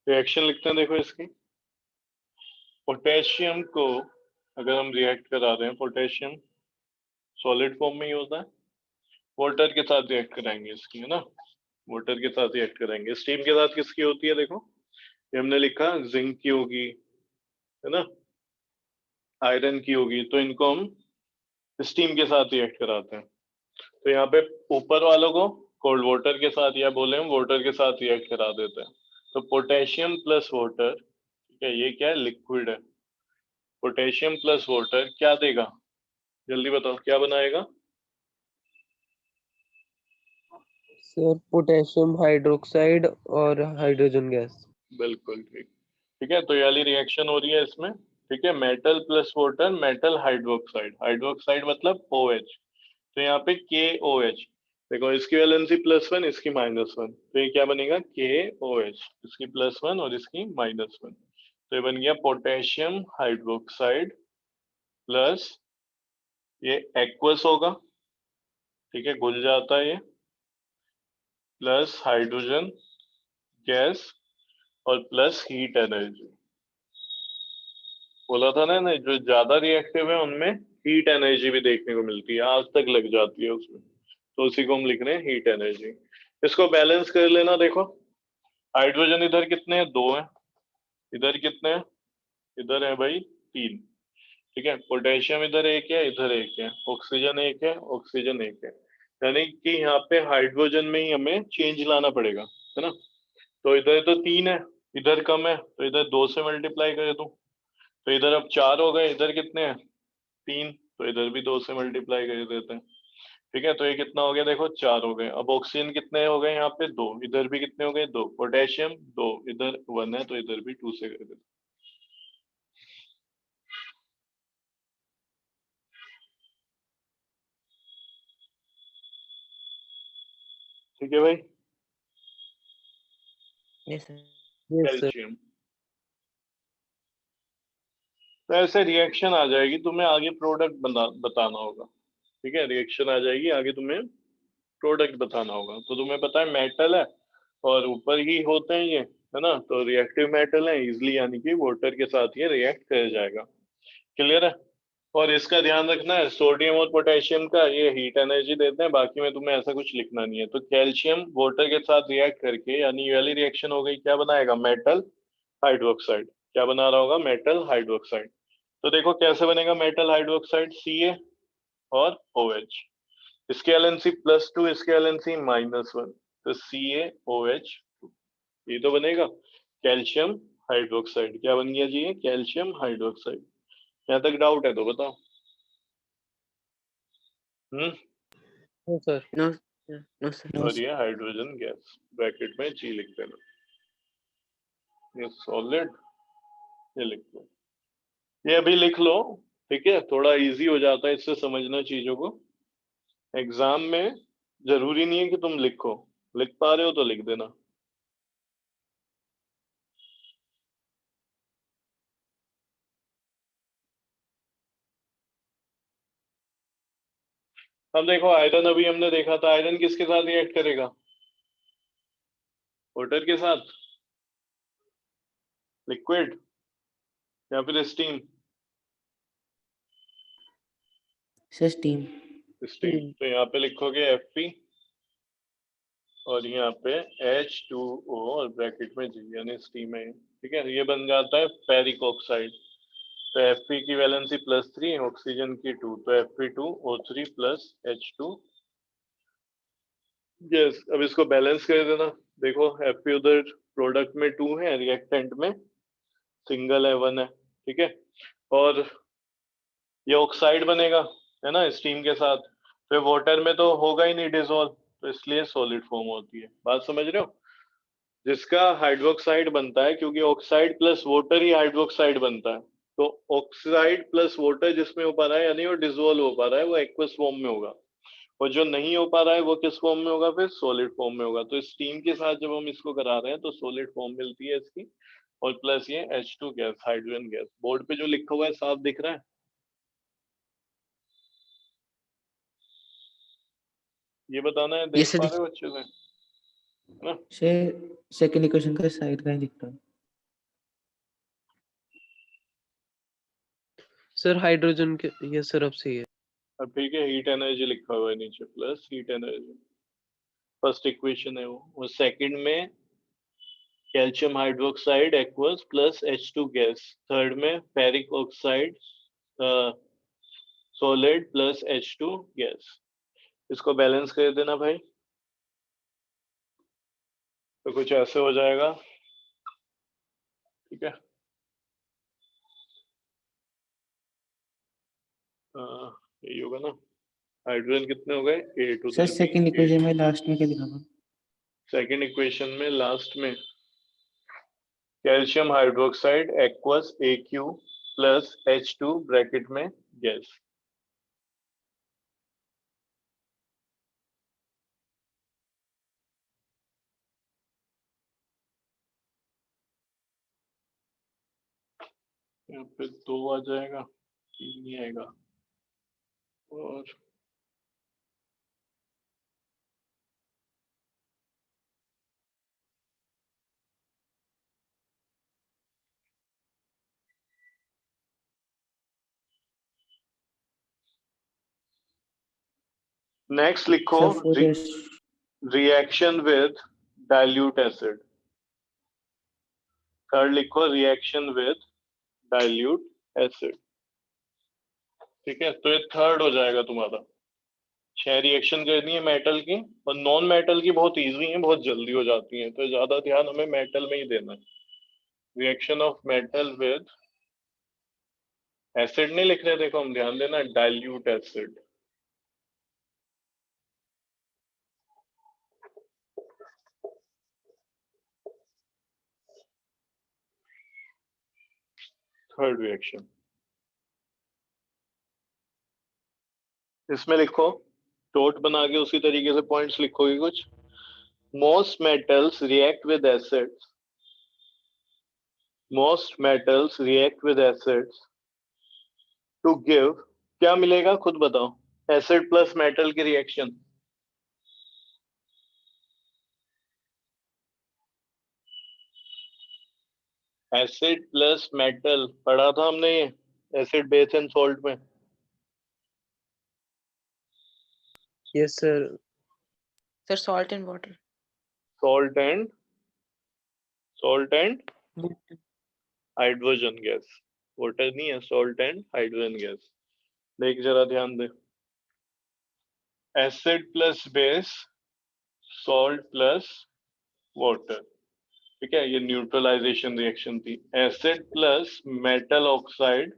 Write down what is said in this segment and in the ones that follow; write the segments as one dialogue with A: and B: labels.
A: Reaction लिखते हैं, देखो इसकी। पोटेशियम को अगर हम रिएक्ट करा रहे हैं, पोटेशियम सॉलिड फॉर्म में ही होता है, वाटर के साथ रिएक्ट कराएंगे इसकी, है ना, वाटर के साथ रिएक्ट कराएंगे। स्टीम के साथ किसकी होती है, देखो ये हमने लिखा जिंक की होगी, है ना, आयरन की होगी, तो इनको हम स्टीम के साथ रिएक्ट कराते हैं। तो यहाँ पे ऊपर वालों को कोल्ड वाटर के साथ, या बोले हम वाटर के साथ रिएक्ट करा देते हैं। तो पोटेशियम प्लस वाटर, ठीक है, ये क्या है, लिक्विड है। पोटेशियम प्लस वाटर क्या देगा, जल्दी बताओ क्या बनाएगा।
B: सर पोटेशियम हाइड्रोक्साइड और हाइड्रोजन गैस।
A: बिल्कुल ठीक। ठीक है, तो ये वाली रिएक्शन हो रही है इसमें, ठीक है, metal plus water, metal hydroxide, hydroxide मतलब OH। तो यहाँ पे KOH, देखो इसकी वैलेंसी +1, इसकी -1, तो ये क्या बनेगा, KOH, इसकी +1 और इसकी -1, तो ये बन गया पोटेशियम हाइड्रोक्साइड प्लस, ये एक्वस होगा, ठीक है, घुल जाता है ये, प्लस हाइड्रोजन गैस और प्लस हीट एनर्जी। बोला था ना, जो ज्यादा रिएक्टिव है उनमें हीट एनर्जी भी देखने को मिलती है, आग तक लग जाती है उसमें, तो उसी को हम लिख रहे हैं हीट एनर्जी। इसको बैलेंस कर लेना, देखो हाइड्रोजन इधर कितने हैं, 2 हैं, इधर कितने हैं, इधर है भाई 3, ठीक है, पोटेशियम इधर 1 है, इधर 1 है, ऑक्सीजन 1 है, ऑक्सीजन 1 है, यानी कि यहाँ पे हाइड्रोजन में ही हमें चेंज लाना पड़ेगा, है ना। तो इधर तो 3 है, इधर कम है, तो इधर 2 से मल्टीप्लाई कर दूं, तो इधर अब 4 हो गए, इधर कितने हैं, 3, तो इधर भी 2 से मल्टीप्लाई कर देते हैं, ठीक है, तो ये कितना हो गया, देखो 4 हो गए। अब ऑक्सीजन कितने हो गए, यहाँ पे 2, इधर भी कितने हो गए, 2, पोटेशियम 2, इधर 1 है, तो इधर भी 2 से कर देते हैं। ठीक है भाई,
B: यस सर।
A: कैल्शियम। तो ऐसे रिएक्शन आ जाएगी, तुम्हें आगे प्रोडक्ट बताना होगा, ठीक है, रिएक्शन आ जाएगी, आगे तुम्हें प्रोडक्ट बताना होगा। तो तुम्हें पता है मेटल है और ऊपर ही होते हैं ये, है ना, तो रिएक्टिव मेटल है, इजिली यानी कि वाटर के साथ ये रिएक्ट कर जाएगा। क्लियर है। और इसका ध्यान रखना है, सोडियम और पोटेशियम का ये हीट एनर्जी देते हैं, बाकी में तुम्हें ऐसा कुछ लिखना नहीं है। तो कैल्शियम वाटर के साथ रिएक्ट करके, यानी ये वाली रिएक्शन हो गई, क्या बनाएगा, मेटल हाइड्रोक्साइड। क्या बना रहा होगा, मेटल हाइड्रोक्साइड। तो देखो कैसे बनेगा मेटल हाइड्रोक्साइड, Ca और OH, इसके LNC +2, इसके LNC -1, तो CaOH, ये तो बनेगा कैल्शियम हाइड्रोक्साइड। क्या बन गया जी, ये कैल्शियम हाइड्रोक्साइड। यहाँ तक डाउट है तो बताओ।
B: No sir. No no sir.
A: और ये हाइड्रोजन गैस, ब्रैकेट में G लिख देना, ये सॉलिड, ये लिख दो, ये अभी लिख लो, ठीक है, थोड़ा इजी हो जाता है इससे समझना चीजों को। एग्जाम में जरूरी नहीं है कि तुम लिखो, लिख पा रहे हो तो लिख देना। अब देखो आयरन, अभी हमने देखा था आयरन किसके साथ रिएक्ट करेगा, वाटर के साथ, लिक्विड या फिर स्टीम,
B: सर स्टीम।
A: स्टीम। तो यहाँ पे लिखोगे Fe और यहाँ पे H2O और ब्रैकेट में G, यानी स्टीम है, ठीक है, ये बन जाता है फेरिक ऑक्साइड। तो Fe की वैलेंसी +3, ऑक्सीजन की 2, तो Fe2O3 + H2 गैस। अब इसको बैलेंस कर देना, देखो Fe उधर प्रोडक्ट में 2 है, रिएक्टेंट में सिंगल है, 1 है, ठीक है, और ये ऑक्साइड बनेगा, है ना, स्टीम के साथ, फिर वाटर में तो होगा ही नहीं डिसॉल्व, तो इसलिए सॉलिड फॉर्म होती है। बात समझ रहे हो, जिसका हाइड्रोक्साइड बनता है, क्योंकि ऑक्साइड प्लस वाटर ही हाइड्रोक्साइड बनता है, तो ऑक्साइड प्लस वाटर जिसमें हो पा रहा है, यानी वो डिसॉल्व हो पा रहा है, वो एक्वस फॉर्म में होगा, और जो नहीं हो पा रहा है वो किस फॉर्म में होगा, फिर सॉलिड फॉर्म में होगा। तो स्टीम के साथ जब हम इसको करा रहे हैं तो सॉलिड फॉर्म मिलती है इसकी, और प्लस ये H2 gas, hydrogen gas. Board पे जो लिखा हुआ है साफ दिख रहा है, ये बताना है, देख पा रहे हो अच्छे से, है ना।
B: सेकंड इक्वेशन का साइड का ही दिखता है। सर हाइड्रोजन के ये सिर्फ सही है।
A: अब ठीक है, हीट एनर्जी लिखा हुआ है नीचे, plus heat energy, first equation है वो। और सेकंड में calcium hydroxide aqueous plus H2 gas, third में ferric oxide solid plus H2 gas. इसको बैलेंस कर देना भाई, तो कुछ ऐसे हो जाएगा, ठीक है। यही होगा ना। हाइड्रोजन कितने हो गए, 8
B: सर
A: उधर भी
B: सेकंड
A: 8।
B: इक्वेशन में लास्ट में क्या लिखा था?
A: सेकंड इक्वेशन में लास्ट में calcium hydroxide aqueous AQ plus H2 bracket में गैस। यहाँ पे 2 आ जाएगा, 3 नहीं आएगा। और नेक्स्ट लिखो
B: sir four
A: reaction with dilute acid. Third लिखो रिएक्शन विद डाइल्यूट एसिड, ठीक है। तो ये थर्ड हो जाएगा तुम्हारा। 6 रिएक्शन करनी है मेटल की, और नॉन मेटल की बहुत इजी है, बहुत जल्दी हो जाती है, तो ज्यादा ध्यान हमें मेटल में ही देना है। Reaction of metal with acid नहीं लिख रहे, देखो हम ध्यान देना, डाइल्यूट एसिड। थर्ड रिएक्शन, इसमें लिखो टोट बना के उसी तरीके से पॉइंट्स लिखोगे कुछ। Most metals react with acids, most metals react with acids to give, क्या मिलेगा खुद बताओ, एसिड प्लस मेटल की रिएक्शन। एसिड प्लस मेटल पढ़ा था हमने ये, एसिड बेस एंड सॉल्ट में।
B: Yes sir.
C: Sir salt and water.
A: Salt and hydrogen gas, water नहीं है, सॉल्ट एंड हाइड्रोजन गैस। देख जरा ध्यान दे, acid plus base, salt plus water, ठीक है। ये न्यूट्रलाइजेशन रिएक्शन थी। Acid plus metal oxide,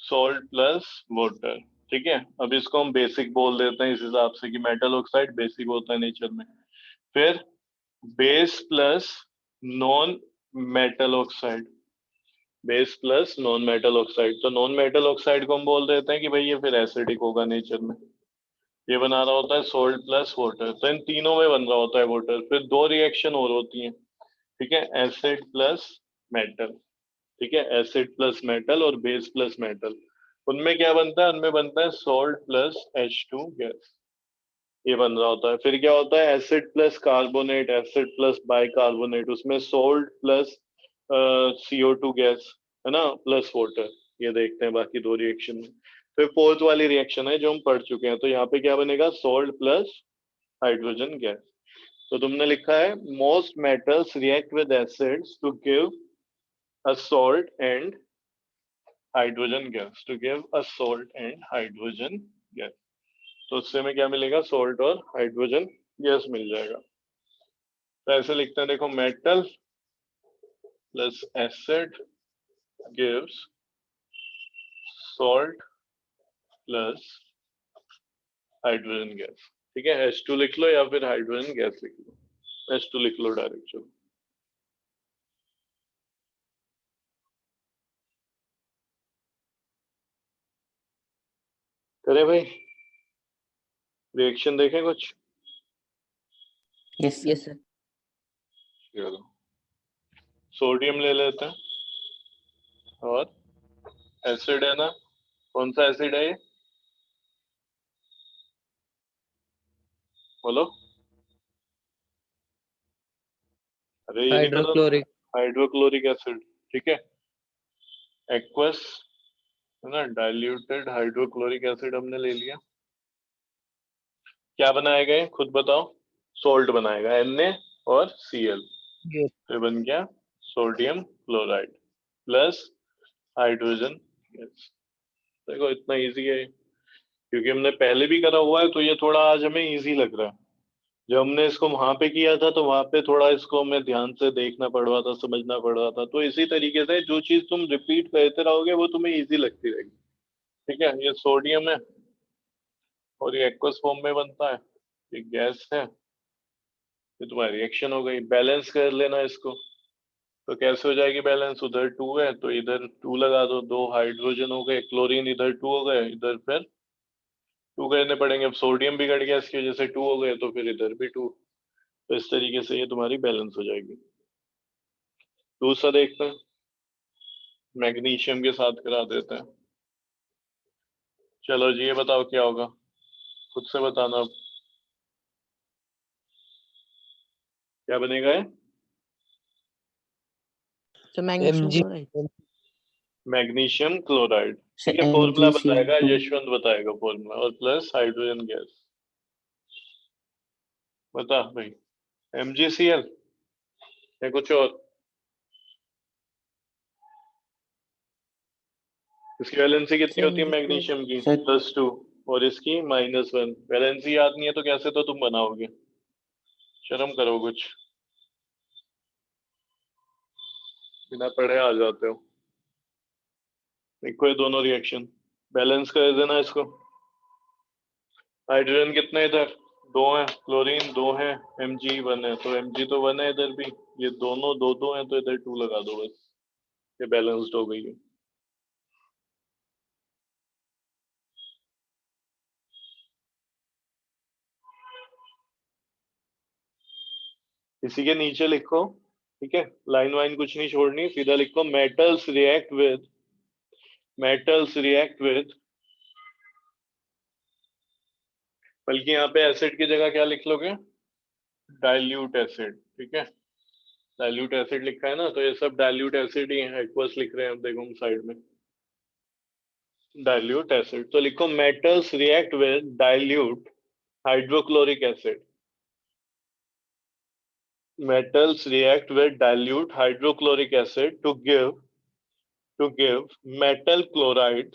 A: salt plus water, ठीक है। अब इसको हम बेसिक बोल देते हैं इस हिसाब से कि मेटल ऑक्साइड बेसिक होता है नेचर में। फिर base plus non metal oxide, base plus non metal oxide, तो नॉन मेटल ऑक्साइड को हम बोल देते हैं कि भाई ये फिर एसिडिक होगा नेचर में। ये बना रहा होता है सोल्ट प्लस वाटर, तो इन तीनों में बन रहा होता है वाटर। फिर 2 रिएक्शन और होती हैं, ठीक है, एसिड प्लस मेटल, ठीक है, एसिड प्लस मेटल और बेस प्लस मेटल। उनमें क्या बनता है, उनमें बनता है सोल्ट प्लस H2 गैस, ये बन रहा होता है। फिर क्या होता है, acid plus carbonate, acid plus bicarbonate, उसमें सोल्ट प्लस CO2 गैस, है ना, प्लस वाटर। ये देखते हैं बाकी 2 रिएक्शन में। फिर फोर्थ वाली रिएक्शन है जो हम पढ़ चुके हैं, तो यहाँ पे क्या बनेगा, सोल्ट प्लस हाइड्रोजन गैस। तो तुमने लिखा है most metals react with acids to give a salt and hydrogen gas, to give a salt and hydrogen gas. तो उससे में क्या मिलेगा, सॉल्ट और हाइड्रोजन गैस मिल जाएगा। तो ऐसे लिखते हैं, देखो metal plus acid gives salt plus hydrogen gas, ठीक है। H2 लिख लो या फिर हाइड्रोजन गैस लिख लो, H2 लिख लो डायरेक्ट। चलो करे भाई, रिएक्शन देखें कुछ।
B: Yes
C: yes sir.
A: चलो सोडियम ले लेते हैं, और एसिड है ना, कौन सा एसिड है ये, बोलो। अरे ये नहीं पता,
B: हाइड्रोक्लोरिक।
A: हाइड्रोक्लोरिक एसिड, ठीक है। एक्वस है ना, डाइल्यूटेड हाइड्रोक्लोरिक एसिड हमने ले लिया। क्या बनाएगा ये खुद बताओ? सोल्ट बनाएगा, Na और Cl,
B: Yes.
A: तो बन गया sodium chloride plus hydrogen gas. देखो इतना इजी है क्योंकि हमने पहले भी करा हुआ है, तो ये थोड़ा आज हमें इजी लग रहा है। जब हमने इसको वहां पे किया था तो वहां पे थोड़ा इसको हमें ध्यान से देखना पड़ रहा था, समझना पड़ रहा था। तो इसी तरीके से जो चीज तुम रिपीट करते रहोगे वो तुम्हें इजी लगती रहेगी। ठीक है, ये सोडियम है और ये एक्वस फॉर्म में बनता है, ये गैस है, ये तुम्हारी रिएक्शन हो गई। बैलेंस कर लेना इसको, तो कैसे हो जाएगी बैलेंस? उधर 2 है तो इधर 2 लगा दो, 2 हाइड्रोजन हो गए, क्लोरीन इधर 2 हो गए, इधर फिर 2 करने पड़ेंगे। अब सोडियम बिगड़ गया, इसकी वजह से 2 हो गए, तो फिर इधर भी 2। तो इस तरीके से ये तुम्हारी बैलेंस हो जाएगी। दूसरा देखते हैं, मैग्नीशियम के साथ करा देते हैं। चलो जी, ये बताओ क्या होगा, खुद से बताना अब क्या बनेगा ये?
C: So magnesium
B: Mg.
C: chloride.
A: Magnesium chloride.
C: So
A: ठीक है, फॉर्मूला बताएगा
C: MgCl2.
A: यशवंत, बताएगा फॉर्मूला, और प्लस हाइड्रोजन गैस। बता भाई, MgCl या कुछ और? इसकी वैलेंसी कितनी
C: Sir
A: होती है
C: MgCl.
A: मैग्नीशियम की?
C: Sir
A: +2, और इसकी -1। वैलेंसी याद नहीं है तो कैसे तो तुम बनाओगे? शर्म करो कुछ, बिना पढ़े आ जाते हो। देखो ये दोनों रिएक्शन बैलेंस कर देना इसको। हाइड्रोजन कितने इधर? 2 है, क्लोरीन 2 है, Mg 1 है, तो Mg तो 1 है इधर भी। ये दोनों 2 है तो इधर 2 लगा दो बस, ये बैलेंस्ड हो गई है। इसी के नीचे लिखो, ठीक है, लाइन वाइन कुछ नहीं छोड़नी, सीधा लिखो metals react with, metals react with, बल्कि यहाँ पे एसिड की जगह क्या लिख लोगे? Dilute acid. ठीक है, डाइल्यूट एसिड लिखा है ना, तो ये सब डाइल्यूट एसिड ही है। एक्वस लिख रहे हैं, अब देखो हम साइड में डाइल्यूट एसिड, तो लिखो metals react with dilute hydrochloric acid. Metals react with dilute hydrochloric acid to give metal chlorides,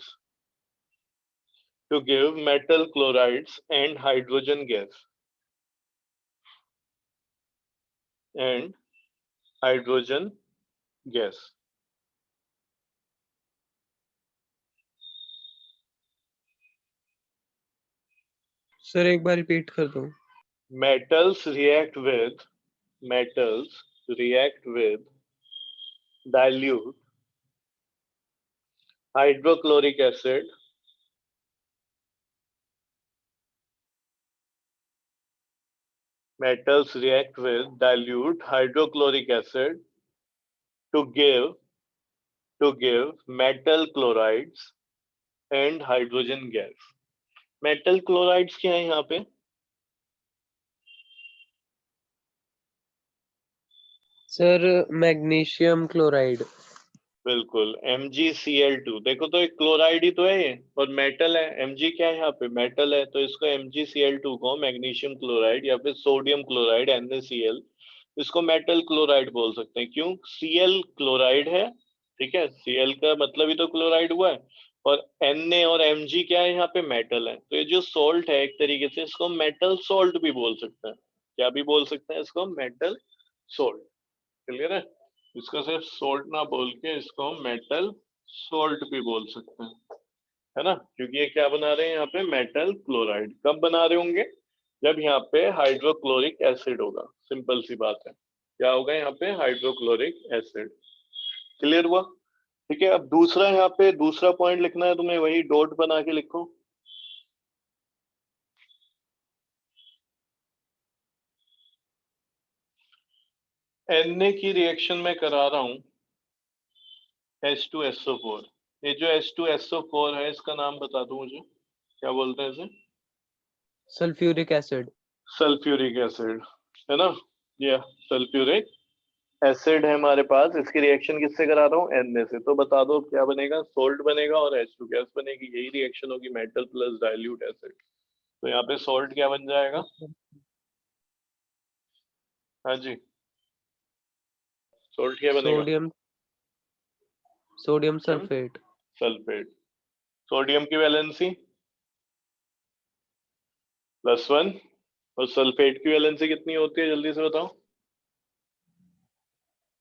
A: and hydrogen gas and hydrogen gas.
B: Sir एक बार रिपीट कर दो।
A: Metals react with dilute hydrochloric acid metals react with dilute hydrochloric acid to give metal chlorides and hydrogen gas. Metal chlorides क्या है यहाँ पे?
B: Sir magnesium chloride.
A: बिल्कुल, MgCl2। देखो तो एक क्लोराइड ही तो है ये, और मेटल है। Mg क्या है यहाँ पे? मेटल है, तो इसको MgCl2 को मैग्नीशियम क्लोराइड या फिर सोडियम क्लोराइड NaCl, इसको मेटल क्लोराइड बोल सकते हैं। क्यों? Cl क्लोराइड है, ठीक है, Cl का मतलब ही तो क्लोराइड हुआ है, और Na और Mg क्या है यहाँ पे? मेटल है। तो ये जो सोल्ट है एक तरीके से इसको मेटल सोल्ट भी बोल सकते हैं। क्या भी बोल सकते हैं इसको? Metal salt. क्लियर है? इसको सिर्फ सोल्ट ना बोल के इसको मेटल सोल्ट भी बोल सकते हैं, है ना, क्योंकि ये क्या बना रहे हैं यहाँ पे? Metal chloride. कब बना रहे होंगे? जब यहाँ पे हाइड्रोक्लोरिक एसिड होगा। सिंपल सी बात है, क्या होगा यहाँ पे? Hydrochloric acid. क्लियर हुआ? ठीक है, अब दूसरा यहाँ पे दूसरा पॉइंट लिखना है तुम्हें, वही डॉट बना के लिखो। Na की रिएक्शन में करा रहा हूं H2SO4। ये जो H2SO4 है इसका नाम बता दो मुझे, क्या बोलते हैं इसे?
B: Sulphuric acid.
A: सल्फ्यूरिक एसिड, है ना, या सल्फ्यूरिक एसिड है हमारे पास, इसकी रिएक्शन किससे करा रहा हूँ, Na से, तो बता दो क्या बनेगा, सोल्ट बनेगा और H2 गैस बनेगी, यही रिएक्शन होगी मेटल प्लस डाइल्यूट एसिड। तो यहाँ पे सोल्ट क्या बन जाएगा, हाँ जी सोल्ट क्या बनेगा,
B: sodium sodium sulphate.
A: Sulphate. Sodium की वैलेंसी +1 और सल्फेट की वैलेंसी कितनी होती है, जल्दी से बताओ,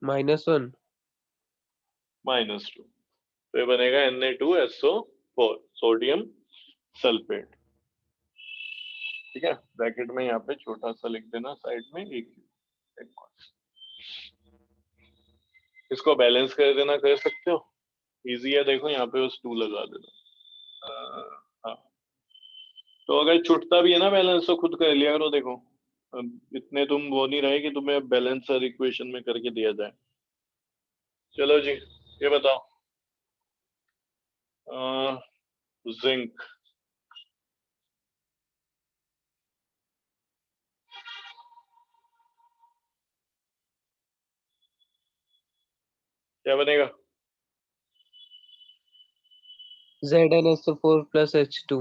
B: -1।
A: -2। तो ये बनेगा Na2SO4 सोडियम सल्फेट। ठीक है, ब्रैकेट में यहाँ पे छोटा सा लिख देना साइड में एक इसको बैलेंस कर देना, कर सकते हो, इजी है, देखो यहाँ पे बस 2 लगा देना। हाँ, तो अगर छुटता भी है ना बैलेंस तो खुद कर लिया करो, देखो अब इतने तुम वो नहीं रहे कि तुम्हें बैलेंसर इक्वेशन में करके दिया जाए। चलो जी, ये बताओ जिंक, क्या बनेगा,
B: ZnSO4 + H2।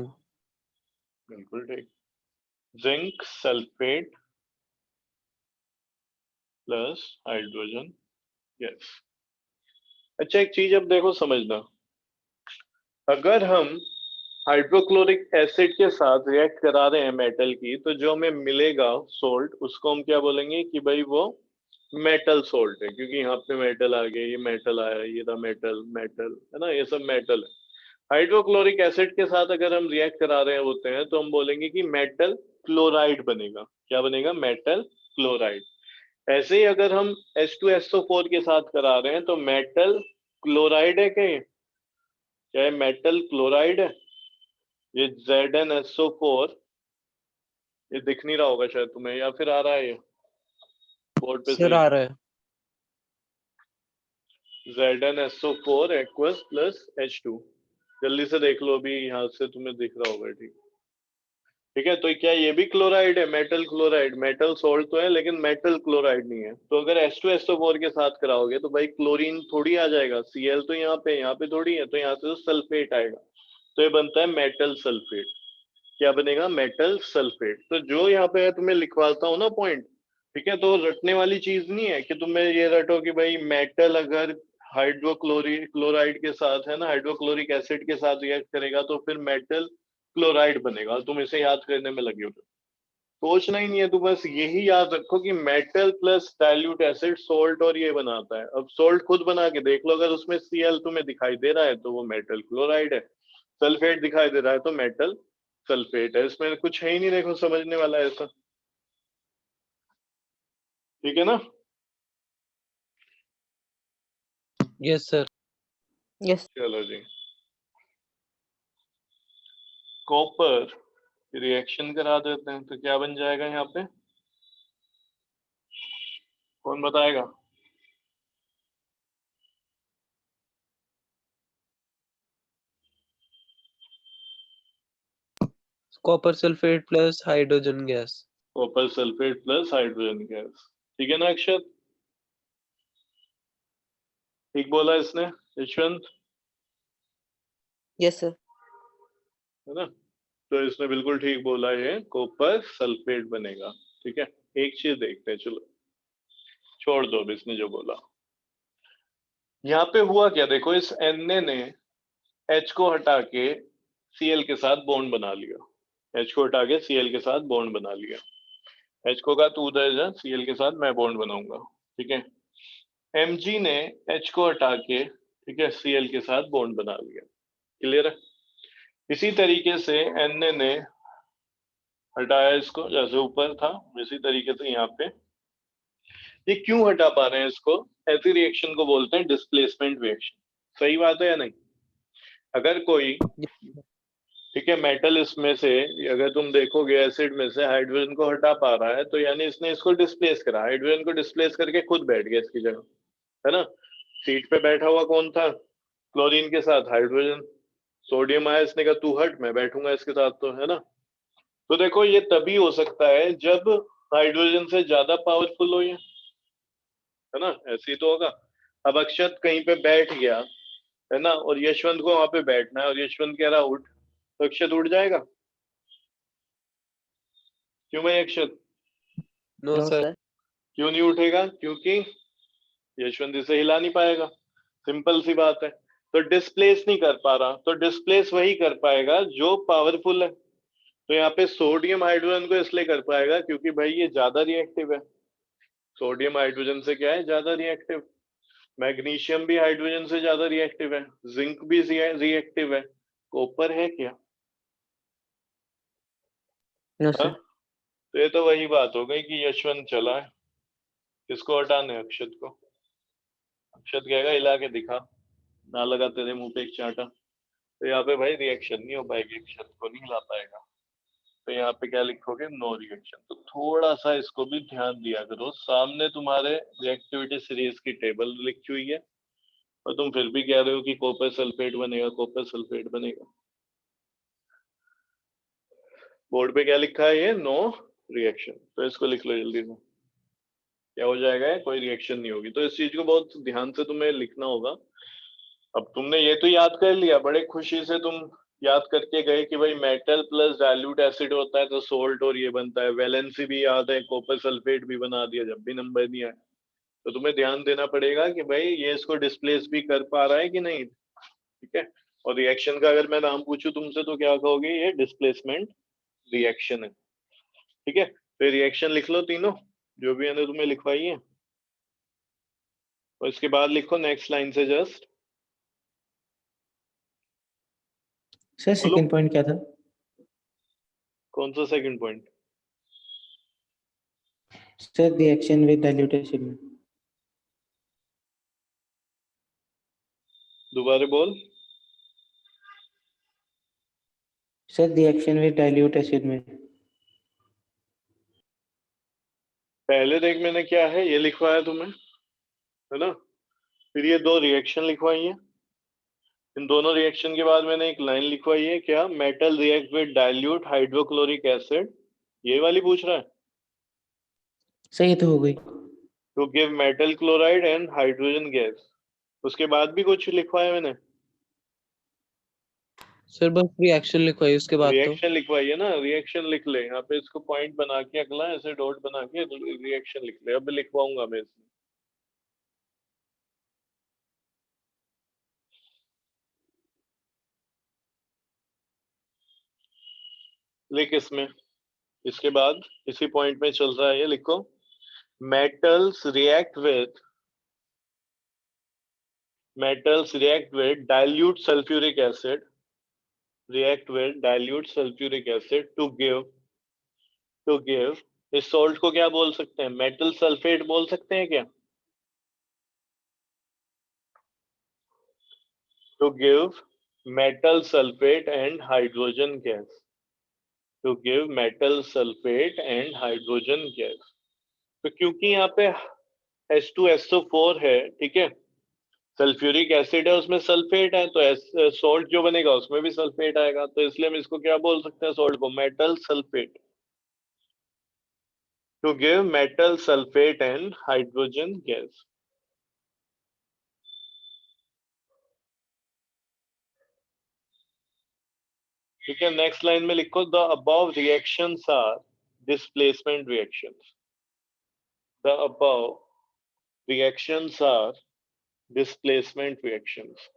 A: बिल्कुल ठीक, zinc sulphate plus hydrogen gas. अच्छा एक चीज अब देखो समझना, अगर हम हाइड्रोक्लोरिक एसिड के साथ रिएक्ट करा रहे हैं मेटल की, तो जो हमें मिलेगा सोल्ट उसको हम क्या बोलेंगे कि भाई वो मेटल सोल्ट है, क्योंकि यहाँ पे मेटल आ गया, ये मेटल आया, ये था मेटल, मेटल है ना, ये सब मेटल है। हाइड्रोक्लोरिक एसिड के साथ अगर हम रिएक्ट करा रहे होते हैं तो हम बोलेंगे कि मेटल क्लोराइड बनेगा, क्या बनेगा, मेटल क्लोराइड। ऐसे ही अगर हम H2SO4 के साथ करा रहे हैं तो मेटल क्लोराइड है, क्या है मेटल क्लोराइड है, ये ZnSO4, ये दिख नहीं रहा होगा शायद तुम्हें, या फिर आ रहा है ये बोर्ड पे
B: सर
A: सही
B: आ
A: से,
B: रहा है।
A: ZnSO4 एक्वस प्लस H2, जल्दी से देख लो, अभी यहाँ से तुम्हें दिख रहा होगा, ठीक, ठीक है, तो क्या ये भी क्लोराइड है, मेटल क्लोराइड, मेटल सोल्ट तो है लेकिन मेटल क्लोराइड नहीं है। तो अगर H2SO4 के साथ कराओगे तो भाई क्लोरीन थोड़ी आ जाएगा, Cl तो यहाँ पे थोड़ी है, तो यहाँ से तो सल्फेट आएगा, तो ये बनता है मेटल सल्फेट। क्या बनेगा, मेटल सल्फेट। तो जो यहाँ पे तुम्हें लिखवाता हूँ ना पॉइंट, ठीक है, तो रटने वाली चीज नहीं है कि तुम्हें ये रटो कि भाई मेटल अगर क्लोराइड के साथ है ना, हाइड्रोक्लोरिक एसिड के साथ रिएक्ट करेगा तो फिर मेटल क्लोराइड बनेगा, तुम इसे याद करने में लगे हो, सोचना ही नहीं है, तो बस यही याद रखो कि metal plus dilute acid salt और ये बनाता है। अब सोल्ट खुद बना के देख लो, अगर उसमें Cl तुम्हें दिखाई दे रहा है तो वो मेटल क्लोराइड है, सल्फेट दिखाई दे रहा है तो मेटल सल्फेट है, इसमें कुछ है ही नहीं, देखो समझने वाला है ऐसा, ठीक है ना।
B: Yes sir.
C: Yes.
A: चलो जी, कॉपर रिएक्शन करा देते हैं तो क्या बन जाएगा यहाँ पे, कौन बताएगा,
B: copper sulphate plus hydrogen gas.
A: Copper sulphate plus hydrogen gas, ठीक है ना अक्षत, ठीक बोला इसने यशवंत,
C: Yes, sir.
A: है ना, तो इसने बिल्कुल ठीक बोला, ये कॉपर सल्फेट बनेगा। ठीक है, एक चीज देखते हैं, चलो छोड़ दो अब इसने जो बोला। यहाँ पे हुआ क्या, देखो इस Na ने H को हटा के Cl के साथ बॉन्ड बना लिया, H को हटा के Cl के साथ बॉन्ड बना लिया, H को कहा तू उधर जा, Cl के साथ मैं बॉन्ड बनाऊंगा, ठीक है। Mg ने H को हटा के, ठीक है, Cl के साथ बॉन्ड बना लिया, क्लियर है। इसी तरीके से Na ने हटाया इसको, जैसे ऊपर था इसी तरीके से यहाँ पे, ये क्यों हटा पा रहे हैं इसको, ऐसी रिएक्शन को बोलते हैं डिस्प्लेसमेंट रिएक्शन। सही बात है या नहीं, अगर कोई, ठीक है, मेटल इसमें से, अगर तुम देखोगे एसिड में से हाइड्रोजन को हटा पा रहा है तो यानी इसने इसको डिस्प्लेस करा, हाइड्रोजन को डिस्प्लेस करके खुद बैठ गया इसकी जगह, है ना। सीट पे बैठा हुआ कौन था, क्लोरीन के साथ हाइड्रोजन, सोडियम आया, इसने कहा तू हट मैं बैठूंगा इसके साथ, तो है ना। तो देखो ये तभी हो सकता है जब हाइड्रोजन से ज्यादा पावरफुल हो ये, है ना, ऐसे ही तो होगा। अब अक्षत कहीं पे बैठ गया है ना, और यशवंत को वहां पे बैठना है, और यशवंत कह रहा उठ, तो अक्षत उठ जाएगा? क्यों भाई अक्षत?
B: No,
C: No,
B: sir.
C: sir.
A: क्यों नहीं उठेगा? क्योंकि यशवंत इसे हिला नहीं पाएगा, सिंपल सी बात है। तो डिस्प्लेस नहीं कर पा रहा, तो डिस्प्लेस वही कर पाएगा जो पावरफुल है। तो यहाँ पे सोडियम हाइड्रोजन को इसलिए कर पाएगा क्योंकि भाई ये ज्यादा रिएक्टिव है। सोडियम हाइड्रोजन से क्या है, ज्यादा रिएक्टिव। मैग्नीशियम भी हाइड्रोजन से ज्यादा रिएक्टिव है, जिंक भी रिएक्टिव है, कॉपर है क्या?
C: No,
A: हाँ,
C: sir.
A: तो ये तो वही बात हो गई कि यशवंत चला है, किसको हटाने? अक्षत को। अक्षत कहेगा हिला के दिखा, ना लगा तेरे मुंह पे एक चांटा। तो यहाँ पे भाई रिएक्शन नहीं हो पाएगी, अक्षत को नहीं हिला पाएगा। तो यहाँ पे क्या लिखोगे? No reaction. तो थोड़ा सा इसको भी ध्यान दिया करो, सामने तुम्हारे रिएक्टिविटी सीरीज की टेबल लिखी हुई है और तुम फिर भी कह रहे हो कि कॉपर सल्फेट बनेगा, कॉपर सल्फेट बनेगा। बोर्ड पे क्या लिखा है? ये नो रिएक्शन। तो इसको लिख लो जल्दी से, क्या हो जाएगा? कोई रिएक्शन नहीं होगी। तो इस चीज को बहुत ध्यान से तुम्हें लिखना होगा। अब तुमने ये तो याद कर लिया, बड़े खुशी से तुम याद करके गए कि भाई मेटल प्लस डाइल्यूट एसिड होता है तो सोल्ट और ये बनता है, वैलेंसी भी याद है, कॉपर सल्फेट भी बना दिया जब भी नंबर नहीं आया। तो तुम्हें ध्यान देना पड़ेगा कि भाई ये इसको डिस्प्लेस भी कर पा रहा है कि नहीं, ठीक है। और रिएक्शन का अगर मैं नाम पूछूं तुमसे तो क्या कहोगे? ये डिस्प्लेसमेंट रिएक्शन है, ठीक है। तो रिएक्शन लिख लो तीनों जो भी मैंने तुम्हें लिखवाई है, और इसके बाद लिखो नेक्स्ट लाइन से जस्ट।
D: सर
A: बोलो
D: सेकंड पॉइंट क्या था?
A: कौन सा second point?
D: Sir reaction with dilute acid में।
A: दोबारा बोल।
D: Sir reaction with dilute acid में।
A: पहले देख मैंने क्या है ये लिखवाया तुम्हें, है ना। फिर ये दो रिएक्शन लिखवाई है, इन दोनों रिएक्शन के बाद मैंने एक लाइन लिखवाई है, क्या? Metal react with dilute hydrochloric acid, ये वाली पूछ रहा है।
D: सही तो हो गई।
A: To give metal chloride and hydrogen gas. उसके बाद भी कुछ लिखवाया मैंने?
B: सर बस रिएक्शन लिखवाई उसके बाद तो।
A: रिएक्शन लिखवाई है ना, रिएक्शन लिख ले यहाँ पे, इसको पॉइंट बना के अगला ऐसे डॉट बना के रिएक्शन लिख ले। अब लिखवाऊंगा मैं इसमें। लिख इसमें, इसके बाद इसी पॉइंट में चल रहा है ये, लिखो metals react with dilute sulfuric acid, to give इस सॉल्ट को क्या बोल सकते हैं? मेटल सल्फेट बोल सकते हैं क्या? to give metal sulfate and hydrogen gas, to give metal sulfate and hydrogen gas। तो क्योंकि यहाँ पे H2SO4 है, ठीक है, सल्फ्यूरिक एसिड है, उसमें सल्फेट है, तो सॉल्ट जो बनेगा उसमें भी सल्फेट आएगा, तो इसलिए हम इसको क्या बोल सकते हैं सॉल्ट को? Metal sulphate. To give metal sulphate and hydrogen gas. ठीक है, नेक्स्ट लाइन में लिखो the above reactions are displacement reactions. The above reactions are displacement reactions.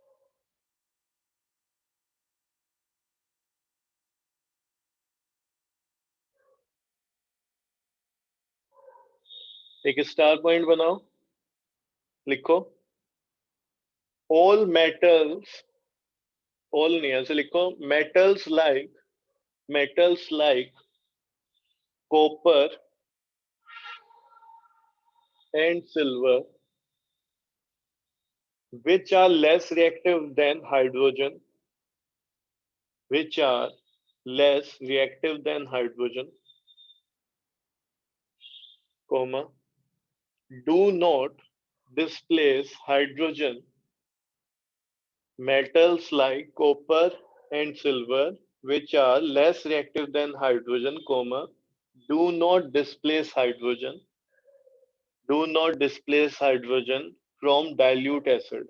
A: एक स्टार पॉइंट बनाओ, लिखो ऑल मेटल्स, ऑल नहीं ऐसे लिखो, metals like copper and silver which are less reactive than hydrogen, which are less reactive than hydrogen, comma, do not displace hydrogen. Metals like copper and silver which are less reactive than hydrogen, comma, do not displace hydrogen, do not displace hydrogen from dilute acid.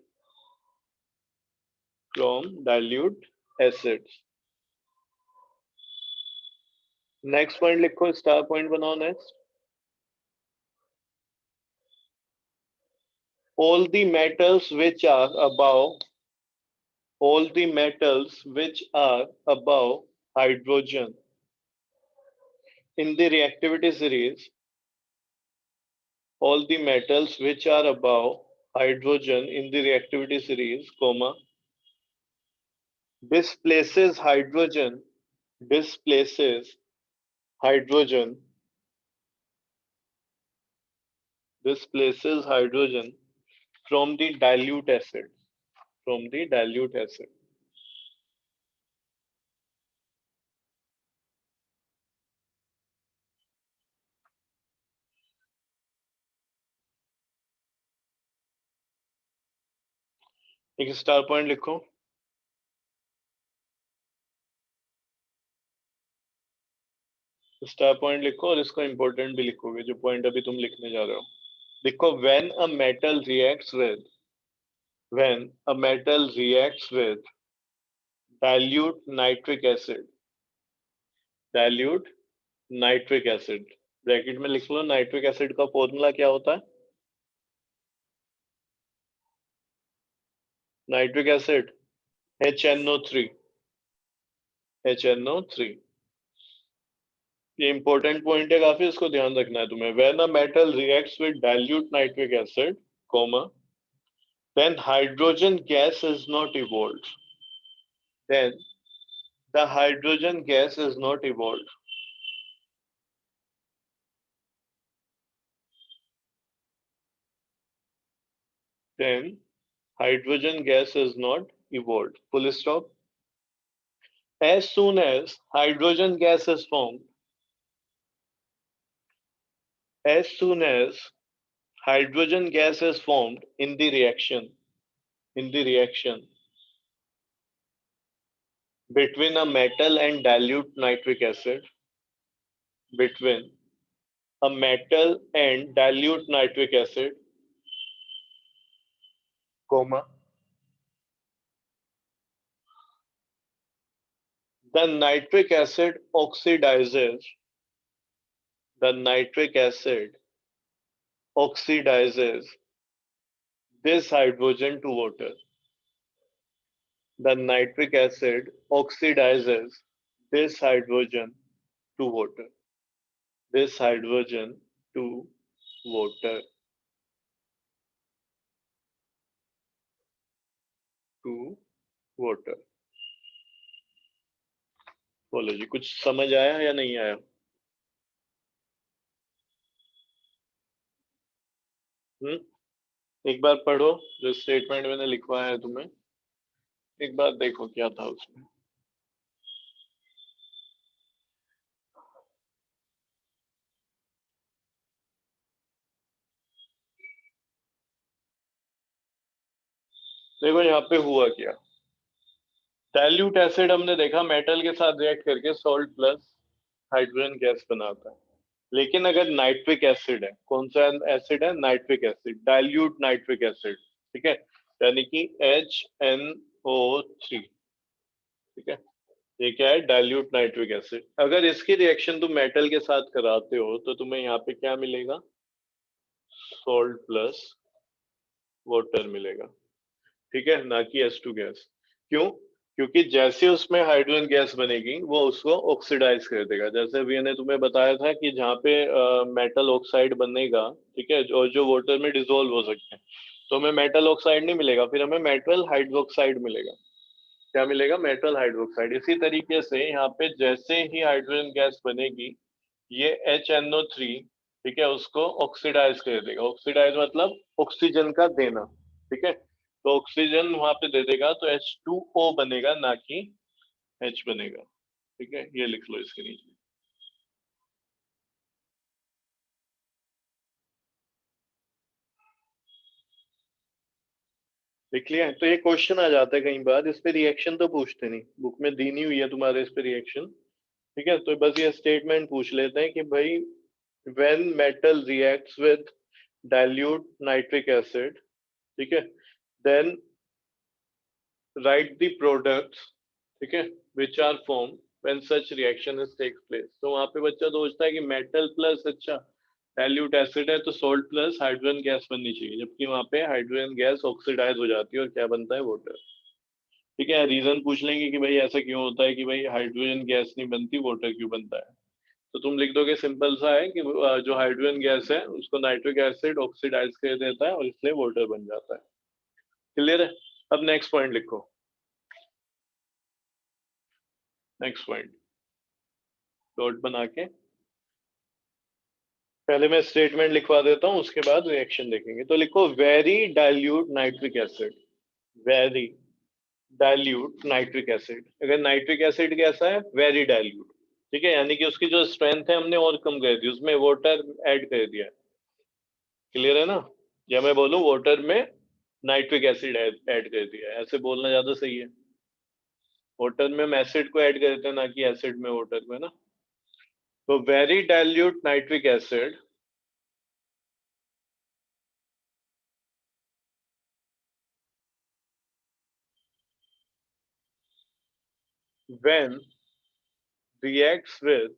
A: From dilute acids. Next point लिखो, star point बनाओ next. All the metals which are above hydrogen in the reactivity series, all the metals which are above hydrogen in the reactivity series, comma, displaces hydrogen from the dilute acid. एक star point लिखो. Star point लिखो और इसको important भी लिखोगे, जो point अभी तुम लिखने जा रहे हो. देखो, when a metal reacts with dilute nitric acid, bracket में लिख लो, नाइट्रिक एसिड का फॉर्मूला क्या होता है? Nitric acid HNO3. ये इंपॉर्टेंट पॉइंट है काफी, इसको ध्यान रखना है तुम्हें. When a metal reacts with dilute nitric acid, comma, then hydrogen gas is not evolved. Then the hydrogen gas is not evolved. Then hydrogen gas is not evolved. Full stop. As soon as hydrogen gas is formed, in the reaction between a metal and dilute nitric acid, comma, the nitric acid oxidizes this hydrogen to water. The nitric acid oxidizes this hydrogen to water. बोलो जी, कुछ समझ आया या नहीं आया? एक बार पढ़ो जो स्टेटमेंट मैंने लिखवाया है तुम्हें, एक बार देखो क्या था उसमें. देखो यहाँ पे हुआ क्या. डाइल्यूट एसिड हमने देखा मेटल के साथ रिएक्ट करके सॉल्ट प्लस हाइड्रोजन गैस बनाता है. लेकिन अगर नाइट्रिक एसिड है, कौन सा एसिड है? Nitric acid, dilute nitric acid, ठीक है, यानी कि HNO3, ठीक है, ये क्या है? Dilute nitric acid. अगर इसकी रिएक्शन तुम मेटल के साथ कराते हो तो तुम्हें यहाँ पे क्या मिलेगा? सॉल्ट प्लस वाटर मिलेगा, ठीक है, ना कि H2 गैस. क्यों? क्योंकि जैसे उसमें हाइड्रोजन गैस बनेगी वो उसको ऑक्सीडाइज कर देगा. जैसे अभी मैंने तुम्हें बताया था कि जहाँ पे मेटल ऑक्साइड बनेगा, ठीक है, और जो वाटर में डिसॉल्व हो सकते हैं, तो हमें मेटल ऑक्साइड नहीं मिलेगा, फिर हमें मेटल हाइड्रोक्साइड मिलेगा. क्या मिलेगा? Metal hydroxide. इसी तरीके से यहाँ पे जैसे ही हाइड्रोजन गैस बनेगी, ये HNO3, ठीक है, उसको ऑक्सीडाइज कर देगा. ऑक्सीडाइज मतलब ऑक्सीजन का देना, ठीक है, तो ऑक्सीजन वहां पे दे देगा तो H2O बनेगा, ना कि H बनेगा, ठीक है. ये लिख लो इसके नीचे. लिख लिया है? तो ये क्वेश्चन आ जाता है कई बार, इस पे रिएक्शन तो पूछते नहीं, बुक में दी नहीं हुई है तुम्हारे इस पे रिएक्शन, ठीक है. तो बस ये स्टेटमेंट पूछ लेते हैं कि भाई when metal reacts with dilute nitric acid, ठीक है, then write the products, ठीक है, which are formed when such reaction is takes place. तो वहां पे बच्चा सोचता है कि मेटल प्लस अच्छा डाइल्यूट एसिड है तो सोल्ट प्लस हाइड्रोजन गैस बननी चाहिए, जबकि वहां पे हाइड्रोजन गैस ऑक्सीडाइज हो जाती है और क्या बनता है, वाटर। ठीक है, रीजन पूछ लेंगे कि भाई ऐसा क्यों होता है कि भाई हाइड्रोजन गैस नहीं बनती, वाटर क्यों बनता है, तो तुम लिख दोगे सिंपल सा है कि जो हाइड्रोजन गैस है उसको नाइट्रिक एसिड ऑक्सीडाइज कर देता है और इसलिए वाटर बन जाता है। क्लियर है? अब नेक्स्ट पॉइंट लिखो, नेक्स्ट पॉइंट डॉट बना के पहले मैं स्टेटमेंट लिखवा देता हूं, उसके बाद रिएक्शन देखेंगे। तो लिखो very dilute nitric acid, very dilute nitric acid. अगर नाइट्रिक एसिड कैसा है, वेरी डाइल्यूट, ठीक है, यानी कि उसकी जो स्ट्रेंथ है हमने और कम कर दी, उसमें वाटर ऐड कर दिया। क्लियर है ना? या मैं बोलूं वाटर में नाइट्रिक एसिड ऐड कर दिया, ऐसे बोलना ज्यादा सही है। वाटर में हम एसिड को ऐड करते हैं, ना कि एसिड में वाटर में, ना। तो very dilute nitric acid when reacts with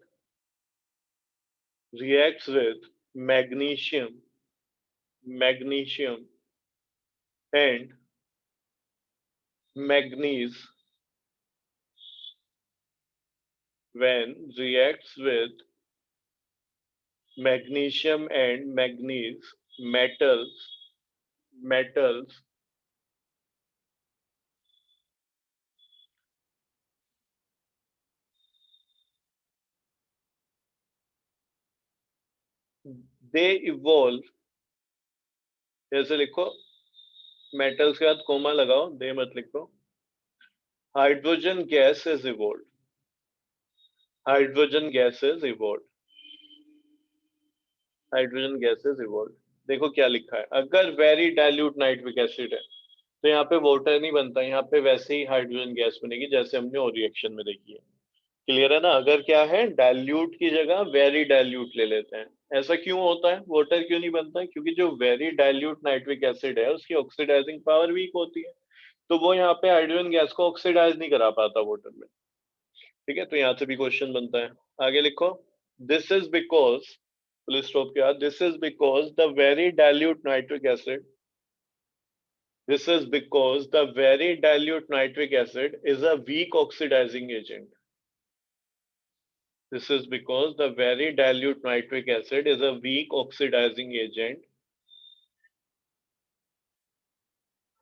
A: magnesium and manganese, when reacts with magnesium and manganese metals they evolve, जैसे लिखो मेटल्स के बाद कोमा लगाओ, दे मत लिखो। Hydrogen gas is evolve, hydrogen gas is evolve, hydrogen gas is evolve. देखो क्या लिखा है, अगर वेरी डाइल्यूट नाइट्रिक एसिड है तो यहाँ पे वाटर नहीं बनता, यहाँ पे वैसे ही हाइड्रोजन गैस बनेगी जैसे हमने और रिएक्शन में देखी है। क्लियर है ना? अगर क्या है, डाइल्यूट की जगह वेरी डाइल्यूट ले लेते हैं। ऐसा क्यों होता है, वाटर क्यों नहीं बनता है? क्योंकि जो वेरी डाइल्यूट नाइट्रिक एसिड है उसकी ऑक्सीडाइजिंग पावर वीक होती है, तो वो यहाँ पे हाइड्रोजन गैस को ऑक्सीडाइज नहीं करा पाता वाटर में। ठीक है, तो यहाँ से भी क्वेश्चन बनता है। आगे लिखो, this is because, full stop के बाद, this is because the very dilute nitric acid, this is because the very dilute nitric acid is a weak oxidizing agent. This is because the very dilute nitric acid is a weak oxidizing agent,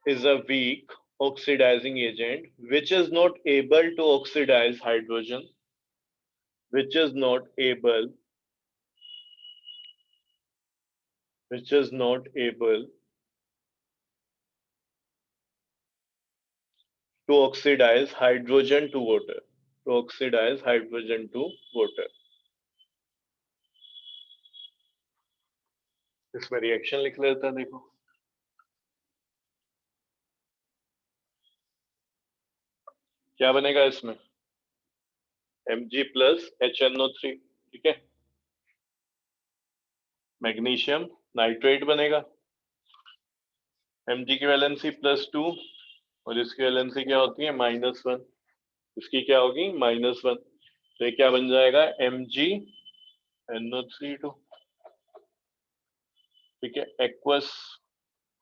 A: is a weak oxidizing agent which is not able to oxidize hydrogen, which is not able to oxidize hydrogen to water, to oxidize hydrogen to water. इसमें reaction लिख लेते हैं, देखो क्या बनेगा इसमें, Mg plus HNO3, ठीक है, मैग्नीशियम नाइट्रेट बनेगा, Mg की वैलेंसी +2 और इसकी वैलेंसी क्या होती है, -1, इसकी क्या होगी, -1, तो ये क्या बन जाएगा, MgNO3(2), ठीक है, एक्वस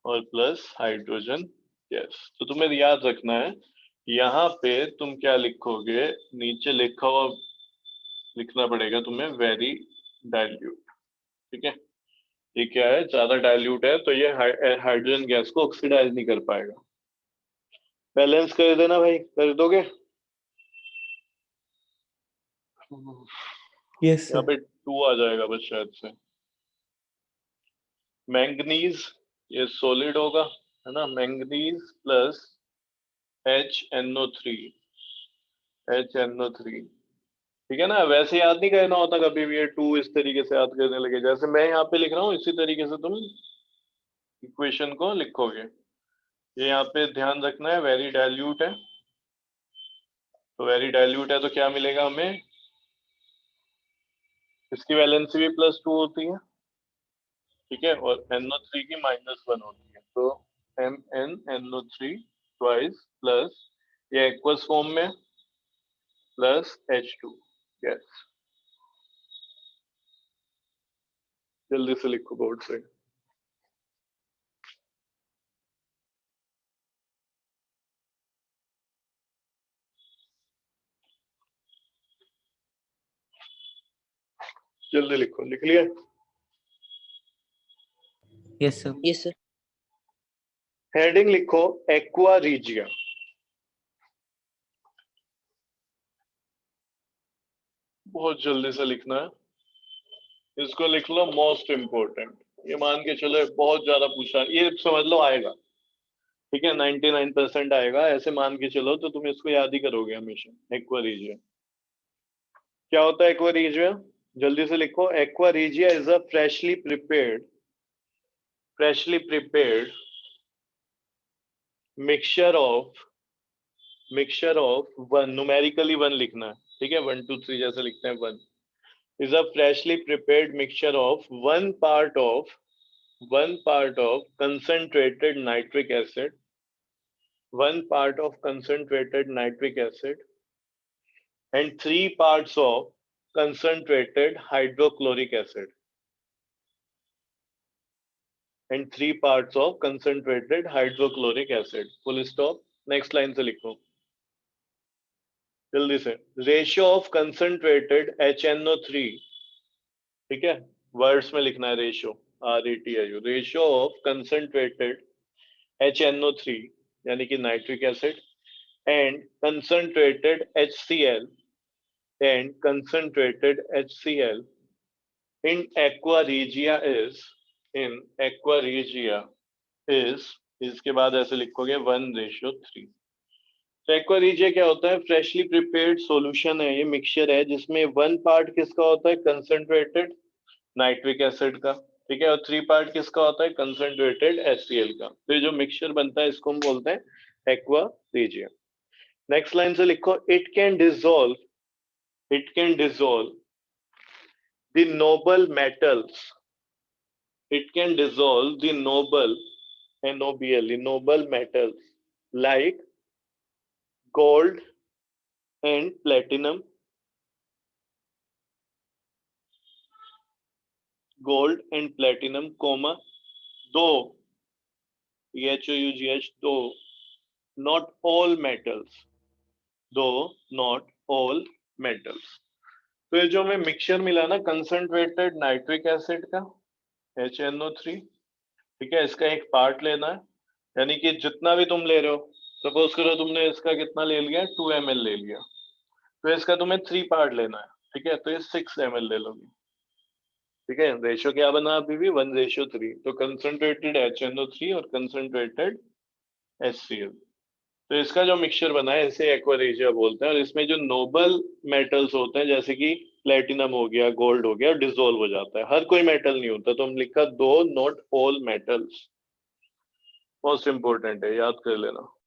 A: और प्लस हाइड्रोजन गैस। तो तुम्हें याद रखना है, यहाँ पे तुम क्या लिखोगे, नीचे लिखा हुआ लिखना पड़ेगा तुम्हें वेरी डाइल्यूट, ठीक है। ये क्या है, ज्यादा डाइल्यूट है तो ये हाइड्रोजन गैस को ऑक्सीडाइज नहीं कर पाएगा। बैलेंस कर देना भाई, कर दोगे?
D: Yes,
A: यहाँ
D: sir.
A: पे 2 आ जाएगा बस शायद से। मैंगनीज ये सॉलिड होगा, है ना, मैंगनीज प्लस HNO3, ठीक है ना। वैसे याद नहीं करना होता कभी भी, ये 2 इस तरीके से याद करने लगे, जैसे मैं यहाँ पे लिख रहा हूँ इसी तरीके से तुम इक्वेशन को लिखोगे। ये यहाँ पे ध्यान रखना है, वेरी डाइल्यूट है, तो वेरी डाइल्यूट है तो क्या मिलेगा हमें, इसकी वैलेंसी भी +2 होती है, ठीक है, और NO3 की -1 होती है, तो MnNO3 ट्वाइस प्लस ये एक्वस फॉर्म में प्लस H2। यस, जल्दी से लिखो बोर्ड से। जल्दी लिखो, लिख लिया?
D: Yes, sir.
C: Yes, sir.
A: Heading लिखो एक्वा रीजिया। बहुत जल्दी से लिखना है, इसको लिख लो मोस्ट इंपोर्टेंट। ये मान के चलो बहुत ज्यादा पूछा, ये समझ लो आएगा, ठीक है, 99% आएगा, ऐसे मान के चलो तो तुम इसको याद ही करोगे हमेशा। एक्वा रीजिया क्या होता है? एक्वा रीजिया जल्दी से लिखो। Aqua regia is a freshly prepared mixture of one, numerically one लिखना है, ठीक है, 1 2 3 जैसे लिखते हैं। One is a freshly prepared mixture of one part of concentrated nitric acid, 1 part of concentrated nitric acid and 3 parts of concentrated hydrochloric acid and 3 parts of concentrated hydrochloric acid। full stop। next line से लिखो जल्दी से। Ratio of concentrated HNO3, ठीक है, words में लिखना है ratio, RETIO, ratio of concentrated HNO3 यानी कि nitric acid and concentrated HCl in aqua regia is इसके बाद ऐसे लिखोगे 1:3। तो एक्वा रीजिया क्या होता है? फ्रेशली प्रिपेयर्ड सॉल्यूशन है, ये मिक्सचर है जिसमें 1 पार्ट किसका होता है? कंसंट्रेटेड नाइट्रिक एसिड का, ठीक है, और 3 पार्ट किसका होता है? कंसंट्रेटेड HCl का। तो ये जो मिक्सचर बनता है इसको हम बोलते हैं एक्वा रीजिया। नेक्स्ट लाइन से लिखो it can dissolve the noble metals, it can dissolve the noble NOBL, the noble metals like gold and platinum, comma, though THOUGH, though not all metals, तो ये जो हमें मिक्सचर मिला ना concentrated nitric acid का HNO3, ठीक है, इसका एक पार्ट लेना है, यानी कि जितना भी तुम ले रहे हो, सपोज करो तुमने इसका कितना ले लिया? 2 ml ले लिया, तो इसका तुम्हें 3 पार्ट लेना है, ठीक है, तो ये 6 ml ले लोगे, ठीक है। रेशियो क्या बना अभी भी? 1:3। तो कंसंट्रेटेड HNO3 और कंसंट्रेटेड HCl, तो इसका जो मिक्सचर बना है इसे एक्वा रीजिया बोलते हैं। और इसमें जो नोबल मेटल्स होते हैं जैसे कि प्लेटिनम हो गया, गोल्ड हो गया, डिसॉल्व हो जाता है, हर कोई मेटल नहीं होता, तो हम लिखा दो not all metals. Most important है, याद कर लेना।